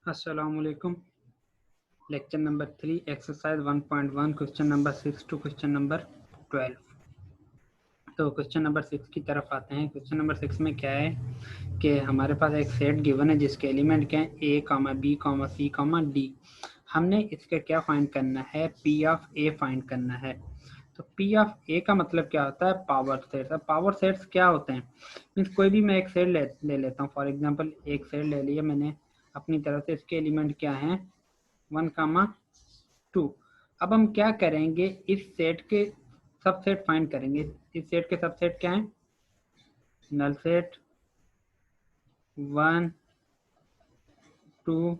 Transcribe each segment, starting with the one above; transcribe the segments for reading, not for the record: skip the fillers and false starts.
Assalamualaikum. Lecture number 3, exercise 1.1, question number 6 to question number 12. तो question number 6 की तरफ आते हैं। क्वेश्चन नंबर 6 में क्या है कि हमारे पास एक सेट गिवन है जिसके एलिमेंट क्या है a, b, c, d। हमने इसका क्या फाइंड करना है, p ऑफ a फाइंड करना है। तो p ऑफ a का मतलब क्या होता है, पावर सेट्स। अब पावर सेट्स क्या होते हैं, मीन्स कोई भी मैं एक सेट ले लेता हूँ। फॉर एग्जांपल एक सेट ले लिया मैंने अपनी तरफ से, इसके एलिमेंट क्या हैं 1, 2। अब हम क्या करेंगे, इस सेट के सबसेट फाइंड करेंगे। इस सेट के सबसेट क्या है, नल सेट 1, 2,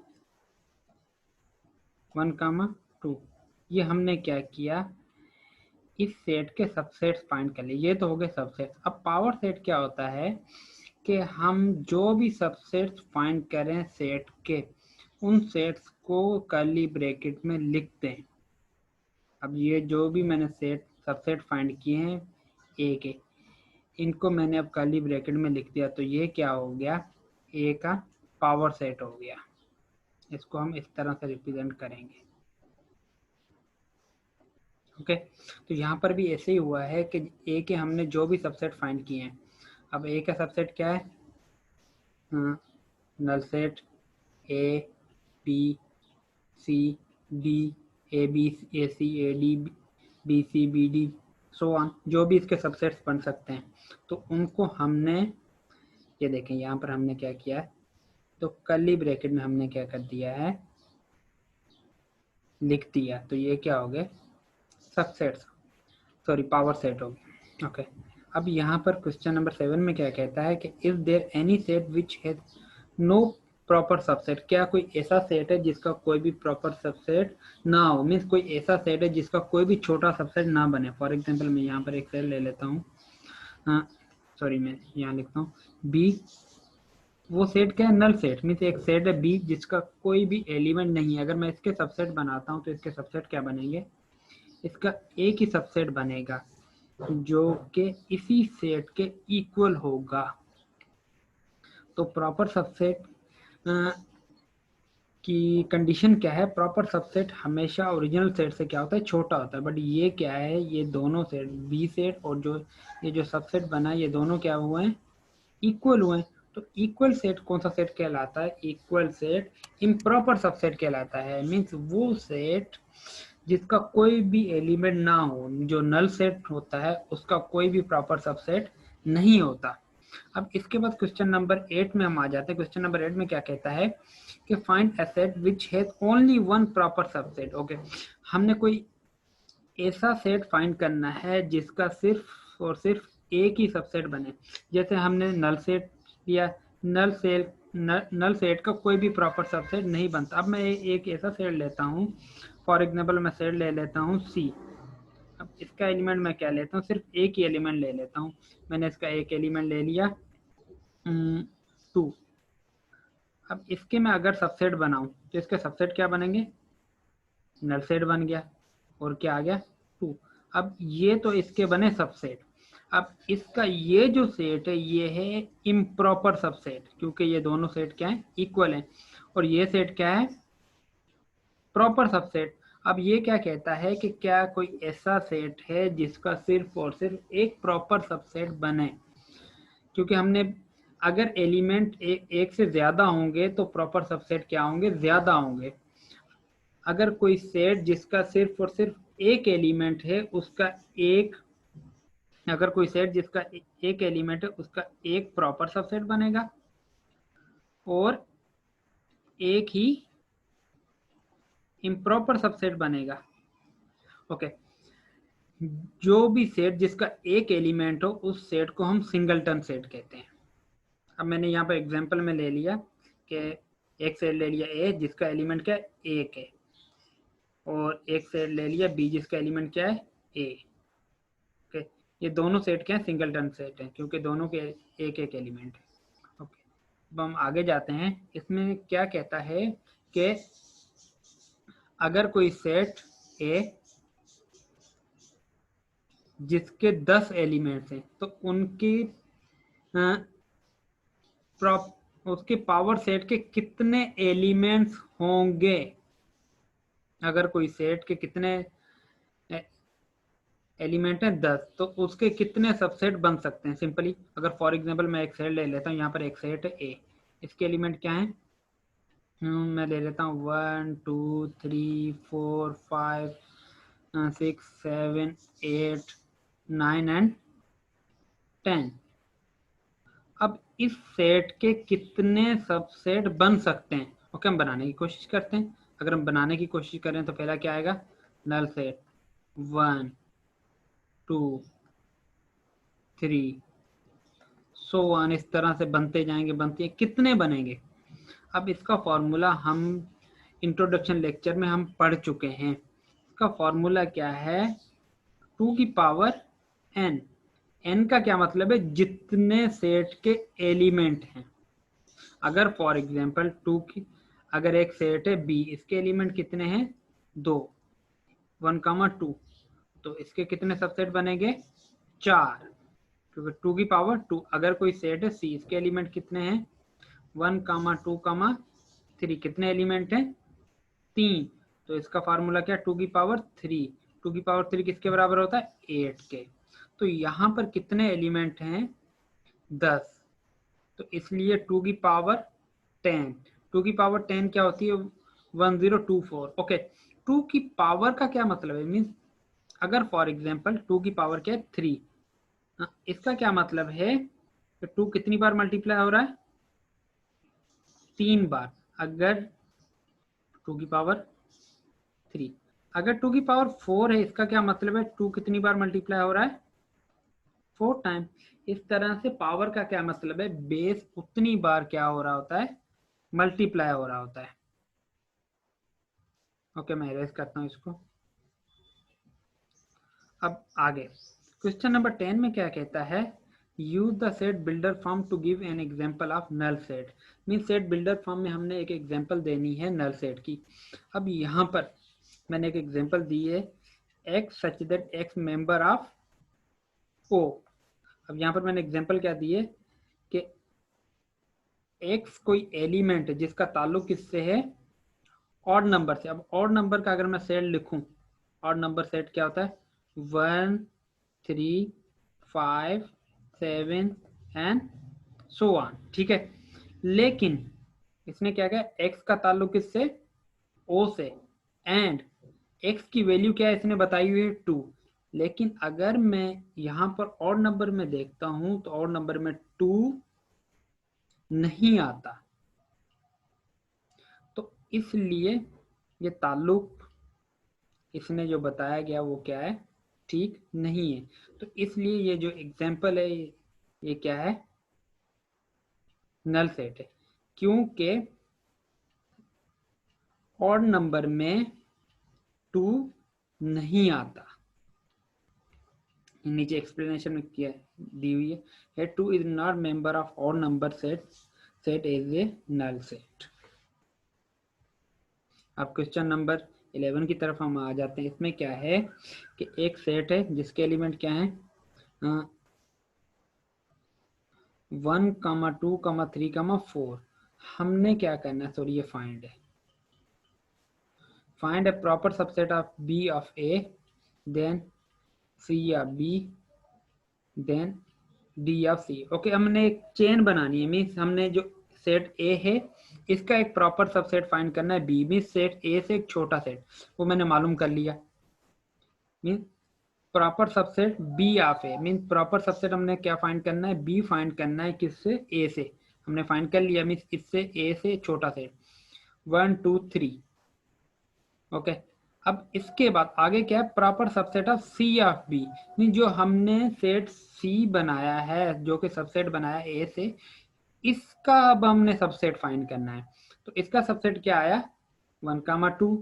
1, 2। ये हमने क्या किया, इस सेट के सबसेट्स फाइंड कर लिए। ये तो हो गए सबसेट। अब पावर सेट क्या होता है कि हम जो भी सबसेट्स फाइंड करें सेट के, उन सेट्स को कर्ली ब्रैकेट में लिखते हैं। अब ये जो भी मैंने सेट सबसेट फाइंड किए हैं ए के, इनको मैंने अब कर्ली ब्रैकेट में लिख दिया। तो ये क्या हो गया, ए का पावर सेट हो गया। इसको हम इस तरह से रिप्रेजेंट करेंगे। ओके, तो यहाँ पर भी ऐसे ही हुआ है कि ए के हमने जो भी सबसेट फाइंड किए हैं। अब ए का सबसेट क्या है, null set A B C D, A B A C A D B C B D so on, जो भी इसके सबसेट्स बन सकते हैं। तो उनको हमने, ये देखें यहाँ पर हमने क्या किया है, तो कर्ली ब्रैकेट में हमने क्या कर दिया है, लिख दिया। तो ये क्या हो गए, सबसेट्स, सॉरी पावर सेट हो गए। ओके, अब यहाँ पर क्वेश्चन नंबर 7 में क्या कहता है कि is there any set which has no proper subset. क्या कोई ऐसा सेट है जिसका कोई भी प्रॉपर सबसेट ना हो, मीन्स कोई ऐसा सेट है जिसका कोई भी छोटा सबसेट ना बने। फॉर एग्जांपल मैं यहाँ पर एक सेट ले लेता हूँ, सॉरी मैं यहाँ लिखता हूँ बी। वो सेट क्या है, नल सेट, मीन्स एक सेट है बी जिसका कोई भी एलिमेंट नहीं है। अगर मैं इसके सबसेट बनाता हूँ तो इसके सबसेट क्या बनेंगे, इसका एक ही सबसेट बनेगा जो कि इसी सेट के इक्वल होगा। तो प्रॉपर सबसेट की कंडीशन क्या है, प्रॉपर सबसेट हमेशा ओरिजिनल सेट से क्या होता है, छोटा होता है। बट ये क्या है, ये दोनों सेट बी सेट और जो ये जो सबसेट बना, ये दोनों क्या हुए हैं, इक्वल हुए हैं। तो इक्वल सेट कौन सा सेट कहलाता है, इक्वल सेट इम्प्रॉपर सबसेट कहलाता है। मीन्स वो सेट जिसका कोई भी एलिमेंट ना हो, जो नल सेट होता है उसका कोई भी प्रॉपर सबसेट नहीं होता। अब इसके बाद क्वेश्चन नंबर 8 में हम आ जाते हैं। क्वेश्चन नंबर 8 में क्या कहता है कि find a set which has only one proper subset. Okay, हमने कोई ऐसा सेट फाइंड करना है जिसका सिर्फ और सिर्फ एक ही सबसेट बने। जैसे हमने नल सेट लिया, नल सेट का कोई भी प्रॉपर सबसेट नहीं बनता। अब मैं एक ऐसा सेट लेता हूँ, फॉर एग्जाम्पल मैं सेट ले लेता हूँ सी। अब इसका एलिमेंट मैं क्या लेता हूँ, सिर्फ एक ही एलिमेंट ले लेता हूँ। मैंने इसका एक एलिमेंट ले लिया 2। अब इसके मैं अगर सबसेट बनाऊं तो इसके सबसेट क्या बनेंगे, नल सेट बन गया और क्या आ गया 2। अब ये तो इसके बने सबसेट। अब इसका ये जो सेट है ये है इम्प्रॉपर सबसेट, क्योंकि ये दोनों सेट क्या है, इक्वल है। और ये सेट क्या है, प्रॉपर सबसेट। अब ये क्या कहता है कि क्या कोई ऐसा सेट है जिसका सिर्फ और सिर्फ एक प्रॉपर सबसेट बने। क्योंकि हमने अगर एलिमेंट एक से ज्यादा होंगे तो प्रॉपर सबसेट क्या होंगे, ज्यादा होंगे। अगर कोई सेट जिसका सिर्फ और सिर्फ एक एलिमेंट है उसका एक, अगर कोई सेट जिसका एक एलिमेंट है उसका एक प्रॉपर सबसेट बनेगा और एक ही इम्प्रॉपर सबसेट बनेगा। ओके, जो भी सेट जिसका एक एलिमेंट हो उस सेट को हम सिंगलटन सेट कहते हैं। अब मैंने यहाँ पर एग्जांपल में ले लिया कि एक सेट ले लिया ए जिसका एलिमेंट क्या है, एक है, और एक सेट ले लिया बी जिसका एलिमेंट क्या है, ए। ओके, ये दोनों सेट क्या है, सिंगलटन सेट है क्योंकि दोनों के एक एक एलिमेंट है। ओके, अब हम आगे जाते हैं। इसमें क्या कहता है कि अगर कोई सेट ए जिसके 10 एलिमेंट्स हैं तो उनकी उसके पावर सेट के कितने एलिमेंट्स होंगे। अगर कोई सेट के कितने एलिमेंट है 10, तो उसके कितने सबसेट बन सकते हैं। सिंपली अगर फॉर एग्जांपल मैं एक सेट ले लेता हूँ, यहाँ पर एक सेट है ए, इसके एलिमेंट क्या है, मैं ले लेता हूँ 1 2 3 4 5 6 7 8 9 एंड 10। अब इस सेट के कितने सबसेट बन सकते हैं। ओके, हम बनाने की कोशिश करते हैं। अगर हम बनाने की कोशिश करें तो पहला क्या आएगा, नल सेट 1 2 3 सो वन, इस तरह से बनते जाएंगे, बनते कितने बनेंगे। अब इसका फॉर्मूला हम इंट्रोडक्शन लेक्चर में हम पढ़ चुके हैं। इसका फॉर्मूला क्या है, 2 की पावर n। n का क्या मतलब है, जितने सेट के एलिमेंट हैं। अगर फॉर एग्जांपल 2 की, अगर एक सेट है b, इसके एलिमेंट कितने हैं, 2, 1, 2, तो इसके कितने सबसेट बनेंगे, 4, क्योंकि 2 की पावर 2। अगर कोई सेट है सी, इसके एलिमेंट कितने हैं, 1, 2, 3, कितने एलिमेंट हैं, 3, तो इसका फार्मूला क्या, 2 की पावर 3। 2 की पावर 3 किसके बराबर होता है, 8 के। तो यहाँ पर कितने एलिमेंट हैं, 10, तो इसलिए 2 की पावर 10। 2 की पावर 10 क्या होती है, 1024। ओके, 2 की पावर का क्या मतलब है, मीन्स अगर फॉर एग्जाम्पल 2 की पावर क्या है 3, इसका क्या मतलब है कि 2 कितनी बार मल्टीप्लाई हो रहा है, 3 बार। अगर 2 की पावर 3, अगर 2 की पावर 4 है, इसका क्या मतलब है, 2 कितनी बार मल्टीप्लाई हो रहा है, 4 टाइम। इस तरह से पावर का क्या मतलब है, बेस उतनी बार क्या हो रहा होता है, मल्टीप्लाई हो रहा होता है। ओके, मैं इरेज करता हूँ इसको। अब आगे क्वेश्चन नंबर 10 में क्या कहता है, use the set builder form to give an example of null set. Mean set builder form में हमने एक एग्जाम्पल देनी है नल सेट की। अब यहाँ पर मैंने एक एग्जाम्पल दी है, x such that x member of O. अब यहाँ पर मैंने एग्जाम्पल क्या दी है कि एक्स कोई एलिमेंट है जिसका ताल्लुक किससे है, ऑड नंबर से। अब ऑड नंबर का अगर मैं सेट लिखूं, ऑड नंबर सेट क्या होता है, 1 3 5 7 एंड सो ऑन, ठीक है। लेकिन इसने क्या किया, एक्स का ताल्लुक किससे, ओ से, एंड एक्स की वैल्यू क्या है, इसने बताई हुई है 2। लेकिन अगर मैं यहां पर ऑड नंबर में देखता हूं तो ऑड नंबर में 2 नहीं आता, तो इसलिए ये ताल्लुक इसने जो बताया गया वो क्या है, ठीक नहीं है। तो इसलिए ये जो एग्जाम्पल है ये क्या है, नल सेट है, क्योंकि ऑड नंबर में 2 नहीं आता। नीचे एक्सप्लेनेशन में किया दी हुई है, 2 is not member of odd number set, set is a null set. अब क्वेश्चन नंबर 11 की तरफ हम आ जाते हैं। इसमें क्या है कि एक सेट है जिसके एलिमेंट क्या है, 1, 2, 3, 4। हमने क्या करना है, सॉरी ये फाइंड है, find a proper subset of B of A, then C of B, then D of C. Okay, हमने एक चेन बनानी है, मीन्स हमने जो सेट ए है इसका एक प्रॉपर सबसेट फाइंड करना है बी, मीन्स सेट ए से एक छोटा सेट, वो मैंने मालूम कर लिया। Means proper subset B of A, means proper subset हमने क्या फाइंड करना है, बी फाइंड करना है किससे, ए से। हमने फाइंड कर लिया, मीन्स इससे ए से छोटा सेट 1 2 3। ओके, अब इसके बाद आगे क्या है, proper subset of C of B, mean जो हमने सेट सी बनाया है, जो कि सबसेट बनाया ए से, इसका अब हमने सबसेट फाइंड करना है। तो इसका सबसेट क्या आया, 1, 2।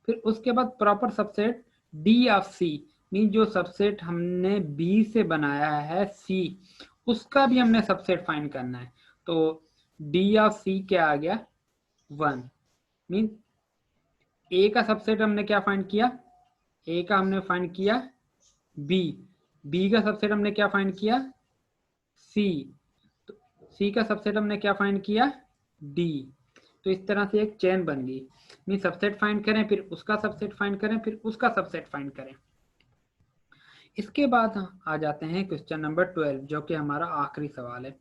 फिर उसके बाद proper subset D of C, mean जो सबसेट हमने बी से बनाया है सी, उसका भी हमने सबसेट फाइंड करना है। तो डी ऑफ सी क्या आ गया, 1। मीन ए का सबसेट हमने क्या फाइंड किया, ए का हमने फाइंड किया बी, बी का सबसेट हमने क्या फाइंड किया, सी, तो सी का सबसेट हमने क्या फाइंड किया, डी। तो इस तरह से एक चेन बन गई। मीन सबसेट फाइंड करें, फिर उसका सबसेट फाइंड करें, फिर उसका सबसेट फाइंड करें। इसके बाद आ जाते हैं क्वेश्चन नंबर 12, जो कि हमारा आखिरी सवाल है।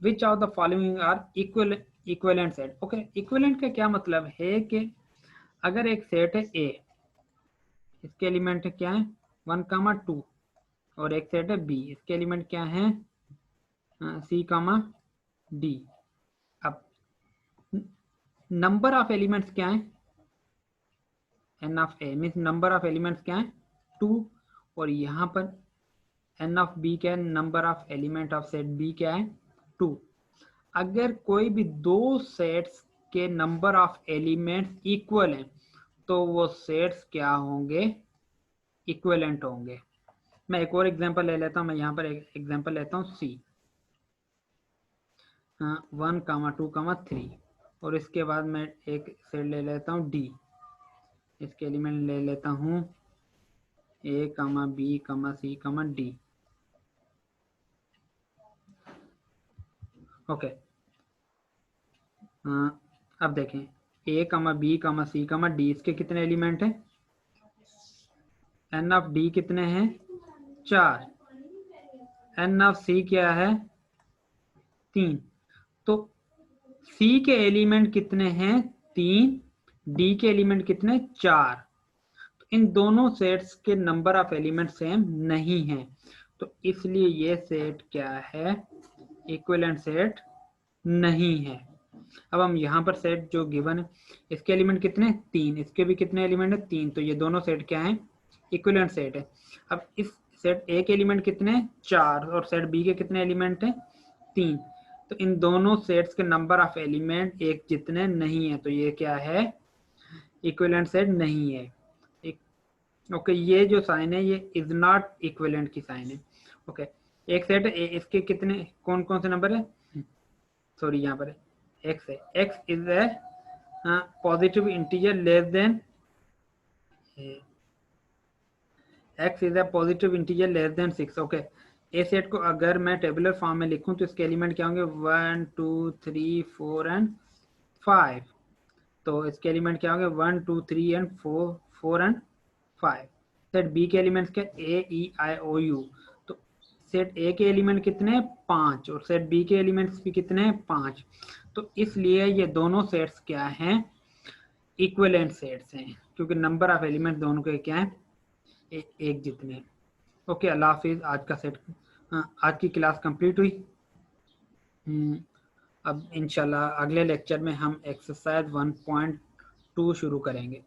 Which of the following are equivalent set. Okay, equivalent का क्या मतलब है कि अगर एक सेट है ए, इसके एलिमेंट क्या है 1, 2, और एक सेट है बी, इसके एलिमेंट क्या है सी, डी। अब नंबर ऑफ एलिमेंट्स क्या है n of A, means number of elements क्या है 2, और यहाँ पर एन ऑफ बी क्या है, number of element of set B क्या है 2। अगर कोई भी दो सेट्स के नंबर ऑफ एलिमेंट्स इक्वल हैं तो वो सेट्स क्या होंगे, इक्विवेलेंट होंगे। मैं एक और एग्जांपल ले लेता हूँ, मैं यहाँ पर एक एग्जांपल लेता हूँ सी 1, 2, 3, और इसके बाद मैं एक सेट ले लेता हूँ डी, इसके एलिमेंट ले लेता हूँ ए, बी, सी, डी। ओके, अब देखें ए, बी, सी, डी, इसके कितने एलिमेंट हैं, एन ऑफ डी कितने हैं 4, एन ऑफ सी क्या है 3। तो सी के एलिमेंट कितने हैं 3, डी के एलिमेंट कितने 4। तो इन दोनों सेट्स के नंबर ऑफ एलिमेंट सेम नहीं है, तो इसलिए ये सेट क्या है, इक्विवेलेंट सेट नहीं है। अब हम यहाँ पर सेट जो गिवन है, इसके एलिमेंट कितने 3, इसके भी कितने एलिमेंट है 3, तो ये दोनों सेट क्या है, इक्विवेलेंट सेट है। अब इस सेट ए के एलिमेंट कितने 4, और सेट बी के कितने एलिमेंट है 3, तो इन दोनों सेट्स के नंबर ऑफ एलिमेंट एक जितने नहीं है, तो ये क्या है, इक्विवेलेंट सेट नहीं है। ओके, ये जो साइन है ये इज नॉट इक्विवेलेंट की साइन है। ओके, एक सेट है इसके कितने कौन कौन से नंबर है, सॉरी यहाँ पर एक्स है, x is a positive integer less than, x is a positive integer less than 6। Okay, A set को अगर मैं टेबुलर फॉर्म में लिखूं तो इसके एलिमेंट क्या होंगे 1, 2, 3, 4 एंड 5। तो इसके एलिमेंट क्या होंगे 1, 2, 3 एंड 4 एंड 5। सेट बी के एलिमेंट्स क्या ए, ई, आई, ओ, यू। तो सेट ए के एलिमेंट कितने हैं 5, और सेट बी के एलिमेंट्स भी कितने हैं 5। तो इसलिए ये दोनों सेट्स क्या हैं, इक्विवेलेंट सेट्स हैं, क्योंकि नंबर ऑफ एलिमेंट दोनों के क्या है एक जितने। ओके, अल्लाह हाफिज। आज का सेट आज की क्लास कंप्लीट हुई। अब इंशाल्लाह अगले लेक्चर में हम एक्सरसाइज 1.2 शुरू करेंगे।